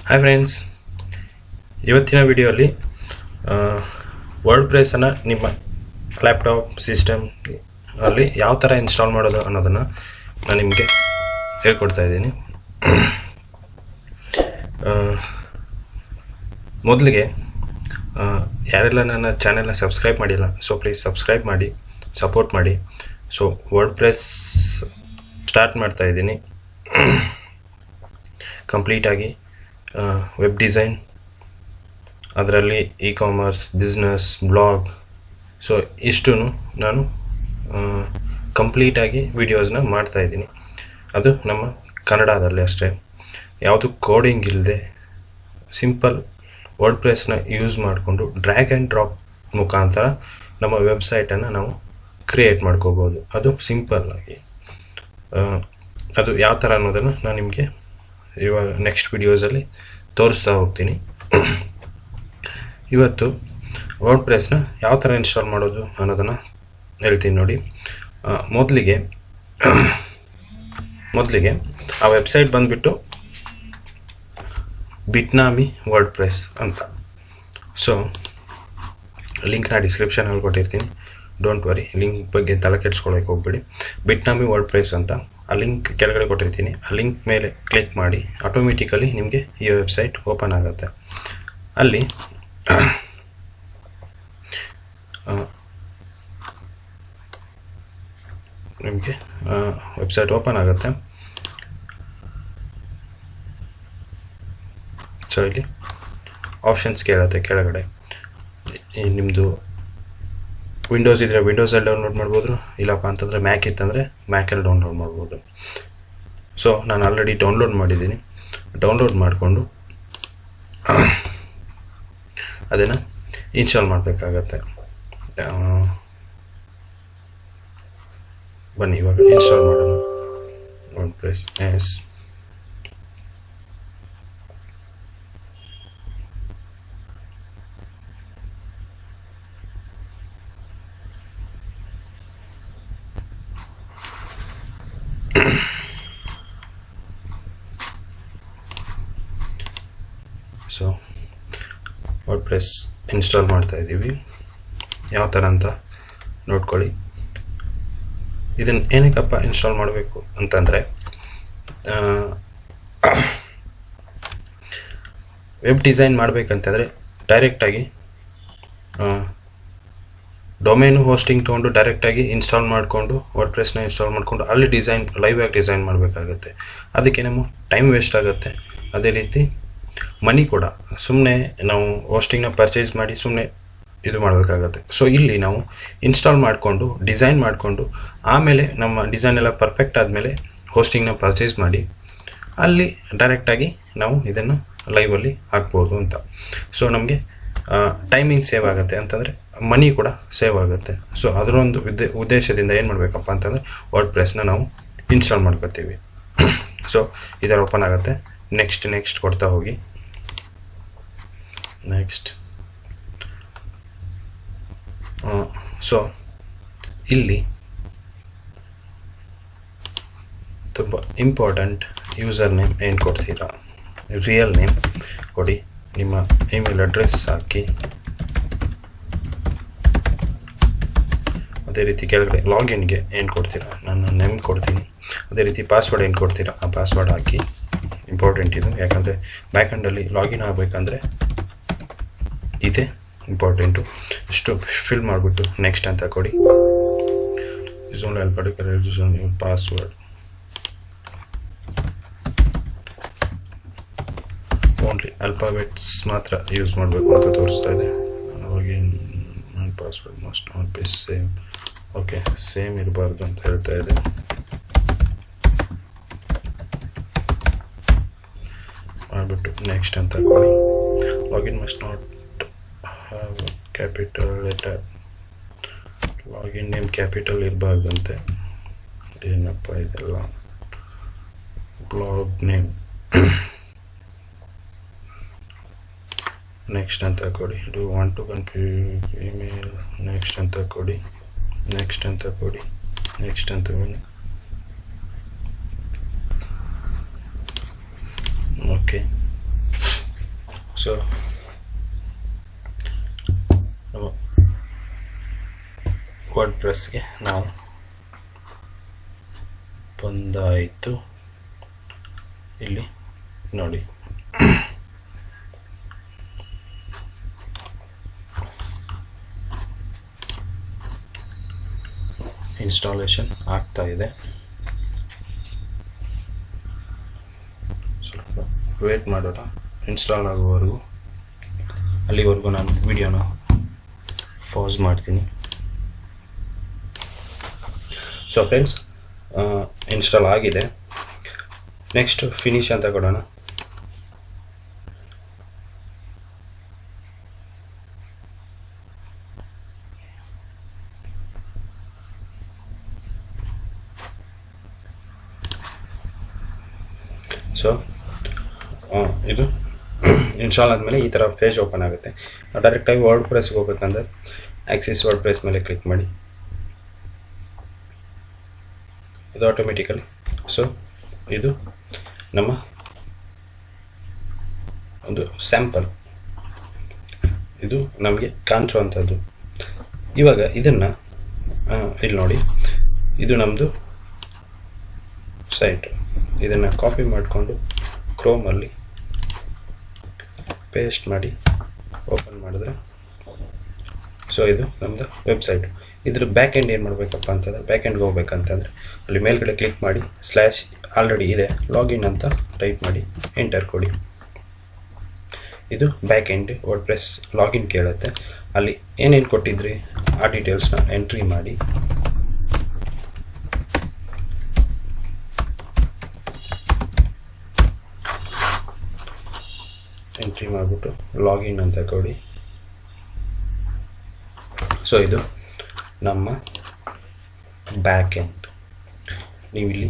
Hi friends, ಇವತ್ತಿನ ವಿಡಿಯೋಲಿ ವರ್ಡ್ಪ್ರೆಸ್ಸನ್ನು ನಿಮ್ಮ ಲ್ಯಾಪ್ಟಾಪ್ ಸಿಸ್ಟಮ್ ಅಲ್ಲಿ ಯಾವ ಥರ ಇನ್ಸ್ಟಾಲ್ ಮಾಡೋದು ಅನ್ನೋದನ್ನು ನಾನು ನಿಮಗೆ ಹೇಳ್ಕೊಡ್ತಾ ಇದ್ದೀನಿ. ಮೊದಲಿಗೆ ಯಾರೆಲ್ಲ ನನ್ನ ಚಾನೆಲ್ನ ಸಬ್ಸ್ಕ್ರೈಬ್ ಮಾಡಿಲ್ಲ, ಸೊ ಪ್ಲೀಸ್ ಸಬ್ಸ್ಕ್ರೈಬ್ ಮಾಡಿ, ಸಪೋರ್ಟ್ ಮಾಡಿ. ಸೊ ವರ್ಡ್ಪ್ರೆಸ್ ಸ್ಟಾರ್ಟ್ ಮಾಡ್ತಾ ಇದ್ದೀನಿ ಕಂಪ್ಲೀಟಾಗಿ. ವೆಬ್ ಡಿಸೈನ್, ಅದರಲ್ಲಿ E commerce, business, blog, so ಇಷ್ಟು ನಾನು ಕಂಪ್ಲೀಟಾಗಿ ವಿಡಿಯೋಸ್ನ ಮಾಡ್ತಾಯಿದ್ದೀನಿ. ಅದು ನಮ್ಮ ಕನ್ನಡದಲ್ಲಿ ಅಷ್ಟೇ, ಯಾವುದು ಕೋಡಿಂಗ್ ಇಲ್ಲದೆ ಸಿಂಪಲ್ ವರ್ಡ್ಪ್ರೆಸ್ನ ಯೂಸ್ ಮಾಡಿಕೊಂಡು ಡ್ರ್ಯಾಗ್ ಆ್ಯಂಡ್ ಡ್ರಾಪ್ ಮುಖಾಂತರ ನಮ್ಮ ವೆಬ್ಸೈಟನ್ನು ನಾವು ಕ್ರಿಯೇಟ್ ಮಾಡ್ಕೋಬೋದು. ಅದು ಸಿಂಪಲ್ಲಾಗಿ. ಅದು ಯಾವ ಥರ ಅನ್ನೋದನ್ನು ನಾನು ನಿಮಗೆ ಇವಾಗ ನೆಕ್ಸ್ಟ್ ವಿಡಿಯೋಸಲ್ಲಿ ತೋರಿಸ್ತಾ ಹೋಗ್ತೀನಿ. ಇವತ್ತು ವರ್ಡ್ಪ್ರೆಸ್ನ ಯಾವ ಥರ ಇನ್ಸ್ಟಾಲ್ ಮಾಡೋದು ಅನ್ನೋದನ್ನು ಹೇಳ್ತೀನಿ ನೋಡಿ. ಮೊದಲಿಗೆ ಆ ವೆಬ್ಸೈಟ್ ಬಂದುಬಿಟ್ಟು ಬಿಟ್ನಾಮಿ ವರ್ಡ್ಪ್ರೆಸ್ ಅಂತ. ಸೊ ಲಿಂಕ್ನ ಡಿಸ್ಕ್ರಿಪ್ಷನಲ್ಲಿ ಕೊಟ್ಟಿರ್ತೀನಿ, ಡೋಂಟ್ ವರಿ, ಲಿಂಕ್ ಬಗ್ಗೆ ತಲೆ ಕೆಡಿಸ್ಕೊಳ್ಳೋಕೆ ಹೋಗ್ಬೇಡಿ. ಬಿಟ್ನಾಮಿ ವರ್ಡ್ಪ್ರೆಸ್ ಅಂತ ಆ ಲಿಂಕ್ ಕೆಳಗಡೆ ಕೊಟ್ಟಿರ್ತೀನಿ. ಆ ಲಿಂಕ್ ಮೇಲೆ ಕ್ಲಿಕ್ ಮಾಡಿ ಆಟೋಮೆಟಿಕಲಿ ನಿಮಗೆ ಈ ವೆಬ್ಸೈಟ್ ಓಪನ್ ಆಗುತ್ತೆ. ಅಲ್ಲಿ ನಿಮಗೆ ವೆಬ್ಸೈಟ್ ಓಪನ್ ಆಗುತ್ತೆ. ಸೊ ಇಲ್ಲಿ ಆಪ್ಷನ್ಸ್ ಕೇಳುತ್ತೆ ಕೆಳಗಡೆ. ನಿಮ್ಮದು ವಿಂಡೋಸ್ ಇದ್ದರೆ ವಿಂಡೋಸಲ್ಲಿ ಡೌನ್ಲೋಡ್ ಮಾಡ್ಬೋದು, ಇಲ್ಲಪ್ಪ ಅಂತಂದರೆ ಮ್ಯಾಕ್ ಇತ್ತಂದರೆ ಮ್ಯಾಕಲ್ಲಿ ಡೌನ್ಲೋಡ್ ಮಾಡ್ಬೋದು. ಸೊ ನಾನು ಆಲ್ರೆಡಿ ಡೌನ್ಲೋಡ್ ಮಾಡಿದ್ದೀನಿ. ಡೌನ್ಲೋಡ್ ಮಾಡಿಕೊಂಡು ಅದನ್ನು ಇನ್ಸ್ಟಾಲ್ ಮಾಡಬೇಕಾಗತ್ತೆ. ಬನ್ನಿ ಇವಾಗ ಇನ್ಸ್ಟಾಲ್ ಮಾಡೋಣ. WordPress yes so WordPress install ಮಾಡ್ತಾ ಇದ್ದೀವಿ. ಯಾವ ಥರ ಅಂತ ನೋಡ್ಕೊಳ್ಳಿ. ಇದನ್ನು ಏನಕ್ಕಪ್ಪ ಇನ್ಸ್ಟಾಲ್ ಮಾಡಬೇಕು ಅಂತಂದರೆ, ವೆಬ್ ಡಿಸೈನ್ ಮಾಡಬೇಕಂತಂದರೆ ಡೈರೆಕ್ಟಾಗಿ ಡೊಮೇನು ಹೋಸ್ಟಿಂಗ್ ತೊಗೊಂಡು ಡೈರೆಕ್ಟಾಗಿ ಇನ್ಸ್ಟಾಲ್ ಮಾಡಿಕೊಂಡು ವರ್ಡ್ಪ್ರೆಸ್ನ ಇನ್ಸ್ಟಾಲ್ ಮಾಡಿಕೊಂಡು ಅಲ್ಲಿ ಲೈವ್ ಆಗಿ ಡಿಸೈನ್ ಮಾಡಬೇಕಾಗತ್ತೆ. ಅದಕ್ಕೆ ನಮ್ಮ ಟೈಮ್ ವೇಸ್ಟ್ ಆಗುತ್ತೆ. ಅದೇ ರೀತಿ ಮನಿ ಕೂಡ ಸುಮ್ಮನೆ ನಾವು ಹೋಸ್ಟಿಂಗ್ನ ಪರ್ಚೇಸ್ ಮಾಡಿ ಸುಮ್ಮನೆ ಇದು ಮಾಡಬೇಕಾಗತ್ತೆ. ಸೊ ಇಲ್ಲಿ ನಾವು ಇನ್ಸ್ಟಾಲ್ ಮಾಡಿಕೊಂಡು ಡಿಸೈನ್ ಮಾಡಿಕೊಂಡು ಆಮೇಲೆ ನಮ್ಮ ಡಿಸೈನ್ ಎಲ್ಲ ಪರ್ಫೆಕ್ಟ್ ಆದಮೇಲೆ ಹೋಸ್ಟಿಂಗ್ನ ಪರ್ಚೇಸ್ ಮಾಡಿ ಅಲ್ಲಿ ಡೈರೆಕ್ಟಾಗಿ ನಾವು ಇದನ್ನು ಲೈವಲ್ಲಿ ಹಾಕ್ಬೋದು ಅಂತ. ಸೊ ನಮಗೆ ಟೈಮಿಂಗ್ ಸೇವ್ ಆಗುತ್ತೆ, ಅಂತಂದರೆ ಮನಿ ಕೂಡ ಸೇವ್ ಆಗುತ್ತೆ. ಸೊ ಅದರೊಂದು ಉದ್ದೇಶದಿಂದ ಏನು ಮಾಡಬೇಕಪ್ಪ ಅಂತಂದರೆ ವರ್ಡ್ಪ್ರೆಸ್ನ ನಾವು ಇನ್ಸ್ಟಾಲ್ ಮಾಡ್ಕೊತೀವಿ. ಸೊ ಇದರ ಓಪನ್ ಆಗುತ್ತೆ. ನೆಕ್ಸ್ಟ್ ಕೊಡ್ತಾ ಹೋಗಿ. ನೆಕ್ಸ್ಟ್ ಸೊ ಇಲ್ಲಿ ತುಂಬ ಇಂಪಾರ್ಟೆಂಟ್ ಯೂಸರ್ ನೇಮ್ ಏನು ಕೊಡ್ತೀರಾ, ರಿಯಲ್ ನೇಮ್ ಕೊಡಿ. ನಿಮ್ಮ ಇಮೇಲ್ ಅಡ್ರೆಸ್ ಹಾಕಿ. ಅದೇ ರೀತಿ ಕೆಳಗಡೆ ಲಾಗಿನ್ಗೆ ಏನು ಕೊಡ್ತೀರಾ, ನಾನು ನೇಮ್ ಕೊಡ್ತೀನಿ. ಅದೇ ರೀತಿ ಪಾಸ್ವರ್ಡ್ ಏನು ಕೊಡ್ತೀರಾ ಆ ಪಾಸ್ವರ್ಡ್ ಹಾಕಿ. ಇಂಪಾರ್ಟೆಂಟ್ ಇದು, ಯಾಕಂದರೆ ಬ್ಯಾಕೆಂಡಲ್ಲಿ ಲಾಗಿನ್ ಆಗಬೇಕಂದ್ರೆ ಇದೆ ಇಂಪಾರ್ಟೆಂಟು. ಇಷ್ಟು ಫಿಲ್ ಮಾಡಿಬಿಟ್ಟು ನೆಕ್ಸ್ಟ್ ಅಂತ ಕೊಡಿ. ಪಾಸ್ವರ್ಡ್ ಓನ್ಲಿ ಆಲ್ಫಾಬೆಟ್ಸ್ ಮಾತ್ರ ಯೂಸ್ ಮಾಡಬೇಕು ಅಂತ ತೋರಿಸ್ತಾ ಇದೆ. Login password must not be same. Okay, same ಇರಬಾರ್ದು ಅಂತ ಹೇಳ್ತಾ ಇದೆ. ಮಾಡಿಬಿಟ್ಟು ನೆಕ್ಸ್ಟ್ ಅಂತ ಕೊಡಿ. Login must not have capital letter. Login name capital ಇರಬಾರ್ದಂತೆ. ಏನಪ್ಪ ಇದೆಲ್ಲ. ಬ್ಲಾಗ್ ನೇಮ್ ನೆಕ್ಸ್ಟ್ ಅಂತ ಕೊಡಿ. Do want to confuse email. Next ಅಂತ ಕೊಡಿ. ನೆಕ್ಸ್ಟ್ ಅಂತ ಕೊಡಿ. ಓಕೆ, ಸೊ ವರ್ಡ್ಪ್ರೆಸ್ಗೆ ನಾವು ಬಂದಾಯಿತು. ಇಲ್ಲಿ ನೋಡಿ, ಇನ್ಸ್ಟಾಲೇಷನ್ ಆಗ್ತಾ ಇದೆ. ಸ್ವಲ್ಪ ವೇಟ್ ಮಾಡೋಣ ಇನ್ಸ್ಟಾಲ್ ಆಗುವವರೆಗೂ. ಅಲ್ಲಿವರೆಗೂ ನಾನು ವಿಡಿಯೋನ ಪಾಸ್ ಮಾಡ್ತೀನಿ. ಸೊ ಫ್ರೆಂಡ್ಸ್, ಇನ್ಸ್ಟಾಲ್ ಆಗಿದೆ. ನೆಕ್ಸ್ಟ್ ಫಿನಿಶ್ ಅಂತ ಕೊಡೋಣ. ಸೊ ಇದು ಇನ್ಸ್ಟಾಲ್ ಆದಮೇಲೆ ಈ ಥರ ಪೇಜ್ ಓಪನ್ ಆಗುತ್ತೆ. ಡೈರೆಕ್ಟಾಗಿ ವರ್ಡ್ಪ್ರೆಸ್ಗೆ ಹೋಗ್ಬೇಕಂದ್ರೆ ಆಕ್ಸಿಸ್ ವರ್ಡ್ಪ್ರೆಸ್ ಮೇಲೆ ಕ್ಲಿಕ್ ಮಾಡಿ. ಇದು ಆಟೋಮೆಟಿಕಲಿ. ಸೊ ಇದು ನಮ್ಮ ಒಂದು ಸ್ಯಾಂಪಲ್, ಇದು ನಮಗೆ ಕಾಣಿಸುವಂಥದ್ದು. ಇವಾಗ ಇದನ್ನು ಇಲ್ಲಿ ನೋಡಿ, ಇದು ನಮ್ಮದು ಸೈಟ್. ಇದನ್ನು ಕಾಪಿ ಮಾಡಿಕೊಂಡು ಕ್ರೋಮಲ್ಲಿ ಪೇಸ್ಟ್ ಮಾಡಿ ಓಪನ್ ಮಾಡಿದ್ರೆ, ಸೊ ಇದು ನಮ್ಮದು ವೆಬ್ಸೈಟ್. ಇದ್ರ ಬ್ಯಾಕ್ ಎಂಡ್ ಏನು ಮಾಡಬೇಕಪ್ಪ ಅಂತಂದರೆ, ಬ್ಯಾಕ್ ಎಂಡ್ಗೆ ಹೋಗ್ಬೇಕಂತಂದರೆ ಅಲ್ಲಿ ಮೇಲ್ಗಡೆ ಕ್ಲಿಕ್ ಮಾಡಿ ಸ್ಲ್ಯಾಶ್ ಆಲ್ರೆಡಿ ಇದೆ ಲಾಗಿನ್ ಅಂತ ಟೈಪ್ ಮಾಡಿ ಎಂಟರ್ ಕೊಡಿ. ಇದು ಬ್ಯಾಕ್ ಎಂಡ್ ವರ್ಡ್ಪ್ರೆಸ್ ಲಾಗಿನ್ ಕೇಳುತ್ತೆ. ಅಲ್ಲಿ ಏನೇನು ಕೊಟ್ಟಿದ್ರಿ ಆ ಡೀಟೇಲ್ಸ್ನ ಎಂಟ್ರಿ ಮಾಡಿ. ಎಂಟ್ರಿ ಮಾಡಿಬಿಟ್ಟು ಲಾಗಿನ್ ಅಂತ ಕೊಡಿ. ಸೊ ಇದು ನಮ್ಮ ಬ್ಯಾಕ್ ಎಂಡ್. ನೀವಿಲ್ಲಿ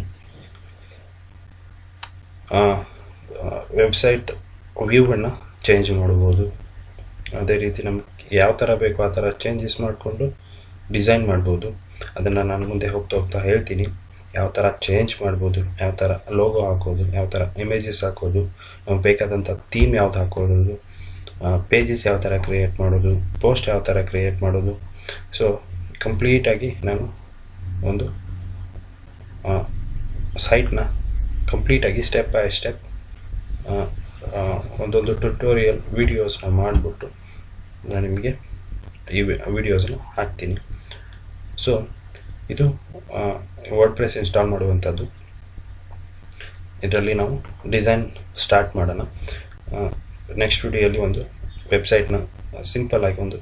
ವೆಬ್ಸೈಟ್ ವ್ಯೂವನ್ನು ಚೇಂಜ್ ಮಾಡ್ಬೋದು. ಅದೇ ರೀತಿ ನಮ್ಗೆ ಯಾವ ಥರ ಬೇಕೋ ಆ ಥರ ಚೇಂಜಸ್ ಮಾಡಿಕೊಂಡು ಡಿಸೈನ್ ಮಾಡ್ಬೋದು. ಅದನ್ನು ನಾನು ಮುಂದೆ ಹೋಗ್ತಾ ಹೇಳ್ತೀನಿ. ಯಾವ ಥರ ಚೇಂಜ್ ಮಾಡ್ಬೋದು, ಯಾವ ಥರ ಲೋಗೋ ಹಾಕೋದು, ಯಾವ ಥರ ಇಮೇಜಸ್ ಹಾಕೋದು, ನಮ್ಗೆ ಬೇಕಾದಂಥ ಥೀಮ್ ಯಾವ್ದು ಹಾಕೋದು, ಪೇಜಸ್ ಯಾವ ಥರ ಕ್ರಿಯೇಟ್ ಮಾಡೋದು, ಪೋಸ್ಟ್ ಯಾವ ಥರ ಕ್ರಿಯೇಟ್ ಮಾಡೋದು. ಸೊ ಕಂಪ್ಲೀಟಾಗಿ ನಾನು ಒಂದು ಸೈಟ್ನ ಕಂಪ್ಲೀಟಾಗಿ ಸ್ಟೆಪ್ ಬೈ ಸ್ಟೆಪ್ ಒಂದೊಂದು ಟ್ಯುಟೋರಿಯಲ್ ವೀಡಿಯೋಸ್ನ ಮಾಡಿಬಿಟ್ಟು ನಾನು ನಿಮಗೆ ಈ ವಿಡಿಯೋಸ್ನ ಹಾಕ್ತೀನಿ. ಸೊ ಇದು ವರ್ಡ್ಪ್ರೆಸ್ ಇನ್ಸ್ಟಾಲ್ ಮಾಡುವಂಥದ್ದು. ಇದರಲ್ಲಿ ನಾವು ಡಿಸೈನ್ ಸ್ಟಾರ್ಟ್ ಮಾಡೋಣ. ನೆಕ್ಸ್ಟ್ ವಿಡಿಯೋಲಿ ಒಂದು ವೆಬ್ಸೈಟ್ನ ಸಿಂಪಲ್ ಆಗಿ ಒಂದು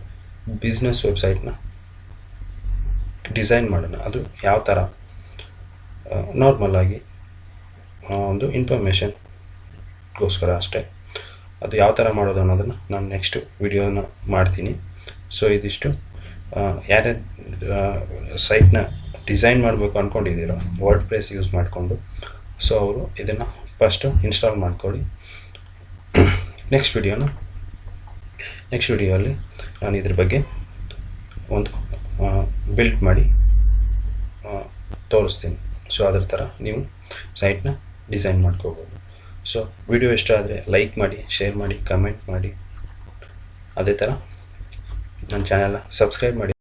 ಬಿಸ್ನೆಸ್ ವೆಬ್ಸೈಟ್ನ ಡಿಸೈನ್ ಮಾಡೋಣ. ಅದು ಯಾವ ಥರ ನಾರ್ಮಲ್ ಆಗಿ ಒಂದು ಇನ್ಫಾರ್ಮೇಷನ್ಗೋಸ್ಕರ ಅಷ್ಟೇ. ಅದು ಯಾವ ಥರ ಮಾಡೋದು ಅನ್ನೋದನ್ನು ನಾನು ನೆಕ್ಸ್ಟ್ ವಿಡಿಯೋನ ಮಾಡ್ತೀನಿ. ಸೊ ಇದಿಷ್ಟು ಯಾರ್ಯಾರು ಸೈಟ್ನ ಡಿಸೈನ್ ಮಾಡಬೇಕು ಅಂದ್ಕೊಂಡಿದ್ದೀರೋ ವರ್ಡ್ಪ್ರೆಸ್ ಯೂಸ್ ಮಾಡಿಕೊಂಡು, ಸೊ ಅವರು ಇದನ್ನು ಫಸ್ಟು ಇನ್ಸ್ಟಾಲ್ ಮಾಡ್ಕೊಳ್ಳಿ. ನೆಕ್ಸ್ಟ್ ವಿಡಿಯೋಲಿ ನಾನು ಇದ್ರ ಬಗ್ಗೆ ಒಂದು ಬಿಲ್ಡ್ ಮಾಡಿ ತೋರಿಸ್ತೀನಿ. ಸೊ ಅದ್ರ ಥರ ನೀವು ಸೈಟ್ನ ಡಿಸೈನ್ ಮಾಡ್ಕೋಬೋದು. ಸೊ ವಿಡಿಯೋ ಇಷ್ಟ ಆದರೆ ಲೈಕ್ ಮಾಡಿ, ಶೇರ್ ಮಾಡಿ, ಕಮೆಂಟ್ ಮಾಡಿ. ಅದೇ ಥರ ನನ್ನ ಚಾನೆಲ್ನ ಸಬ್ಸ್ಕ್ರೈಬ್ ಮಾಡಿ.